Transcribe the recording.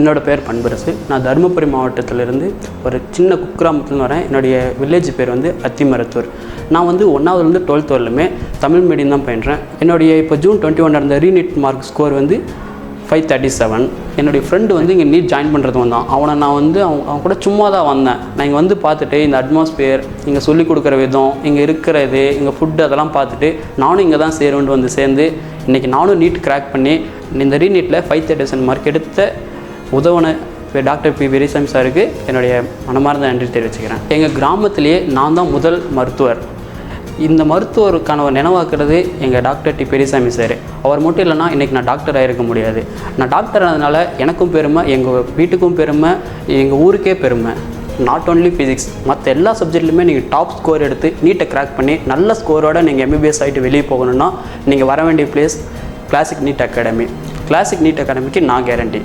என்னோட பேர் பண்பரசு. நான் தருமபுரி மாவட்டத்திலிருந்து ஒரு சின்ன குக்கிராமத்துலேருந்து வரேன். என்னுடைய வில்லேஜ் பேர் வந்து அத்திமரத்தூர். நான் வந்து 1ஆவதுலேருந்து 12th வரலுமே தமிழ் மீடியம் தான் பயின்றேன். என்னுடைய இப்போ ஜூன் 21 நடந்த ரீநீட் மார்க் ஸ்கோர் வந்து 537. என்னுடைய ஃப்ரெண்டு வந்து இங்கே நீட் ஜாயின் பண்ணுறது வந்தான். நான் வந்து அவன் கூட சும்மா தான் வந்தேன். நான் இங்கே வந்து பார்த்துட்டு இந்த அட்மாஸ்பியர், இங்கே சொல்லிக் கொடுக்குற விதம், இங்கே இருக்கிறது, இங்கே ஃபுட்டு அதெல்லாம் பார்த்துட்டு நானும் இங்கே தான் சேருவேன்ட்டு வந்து சேர்ந்து இன்றைக்கி நானும் நீட் கிராக் பண்ணி இந்த ரீநீட்டில் 537 மார்க் எடுத்த உதவன டாக்டர் பி பெரியசாமி சாருக்கு என்னுடைய மனமார்ந்த நன்றி தெரிவிச்சுக்கிறேன். எங்கள் கிராமத்திலேயே நான் தான் முதல் மருத்துவர். இந்த மருத்துவருக்கான நினைவாக்குறது எங்கள் டாக்டர் டி பெரியசாமி சார். அவர் மட்டும் இல்லைனா இன்றைக்கி நான் டாக்டர் ஆகிருக்க முடியாது. நான் டாக்டர் ஆனதுனால எனக்கும் பெருமை, எங்கள் வீட்டுக்கும் பெருமை, எங்கள் ஊருக்கே பெருமை. நாட் ஓன்லி ஃபிசிக்ஸ், மற்ற எல்லா சப்ஜெக்ட்லையுமே நீங்கள் டாப் ஸ்கோர் எடுத்து நீட்டை கிராக் பண்ணி நல்ல ஸ்கோரோடு நீங்கள் MBBS ஆகிட்டு வெளியே போகணுன்னா நீங்கள் வர வேண்டிய பிளேஸ் கிளாசிக் நீட் அகாடமி. கிளாசிக் நீட் அகாடமிக்கு நான் கேரண்டி.